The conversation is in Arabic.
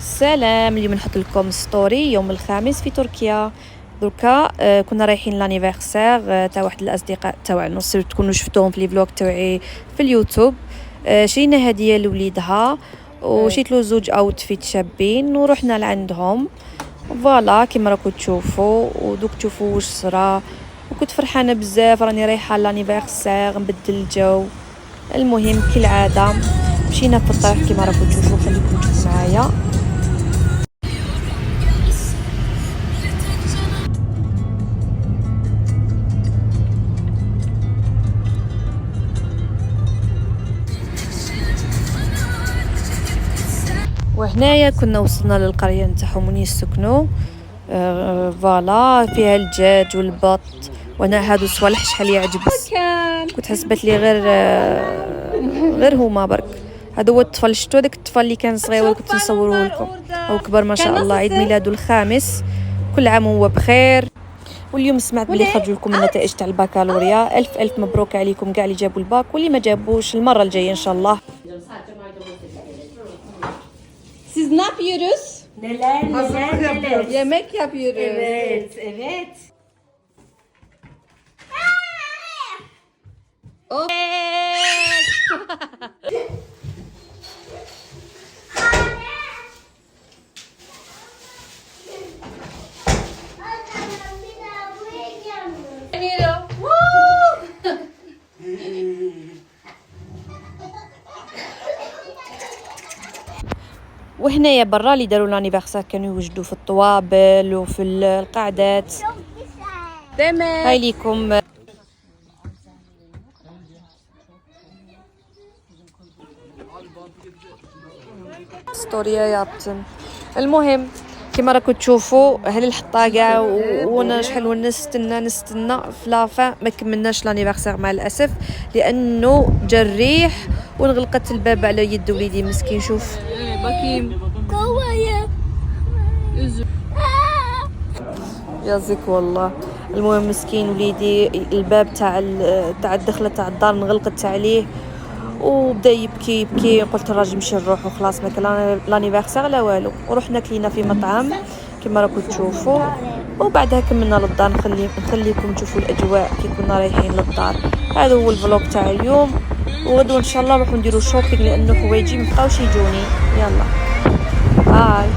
سلام. اليوم نحط لكم ستوري يوم الخامس في تركيا. دركا كنا رايحين لانيفرسير تاع واحد الاصدقاء تاعنا، تكونوا شفتوهم في لي فلوق تاعي في اليوتيوب. شرينا هديه لوليدها وشيت له زوج اوتفيت شابين ورحنا لعندهم. فوالا كيما راكم تشوفوا ودوك تشوفوا واش صرا، وكنت فرحانه بزاف راني رايحه لانيفرسير نبدل الجو. المهم كالعاده مشينا في الطريق كيما راكم تشوفوا، خليكم تشوفوا معايا. وهنايا كنا وصلنا للقريه نتاعهم وين يسكنوا. فوالا فيها الدجاج والبط، وانا هادو الصوالح شحال يعجبني. كنت حسبت لي غير هما برك. هذا هو الطفل، شفتوا داك الطفل اللي كان صغير كنت نصوره لكم، هو كبر ما شاء الله. عيد ميلاده الخامس، كل عام وهو بخير. واليوم سمعت بلي خرجوا لكم النتائج تاع البكالوريا. الف مبروك عليكم كاع اللي جابوا الباك، واللي ما جابوش المره الجايه ان شاء الله. Siz ne yapıyoruz? Neler. Yemek yapıyoruz. Evet. Oh. وهنايا برا اللي داروا لانيفرسير كانوا يوجدوا في الطوابل وفي القعدات. هاي ليكم ستوريا يابتن. المهم كما راكم تشوفوا هل الحطه كاع، وانا شحال نستنى في لافا ما كملناش لانيفرسير مع الاسف، لانه جا الريح وانغلقت الباب على يد وليدي مسكين. شوف Bakayım. يازيك والله. المهم مسكين وليدي الباب تاع الدخله تاع الدار انغلقت عليه وبدا يبكي. قلت الراجل نمشي نروح وخلاص، ما كان لانيفرسير لا والو. ورحنا كلينا في مطعم كما راكم تشوفوا، وبعدها كملنا للدار. نخليكم تشوفوا الاجواء كي كنا رايحين للدار. هذا هو الفلوق تاع اليوم، وغدوه ان شاء الله نروحوا نديروا شوبينغ لانه حوايجي مابقاوش يجوني. يلا باي.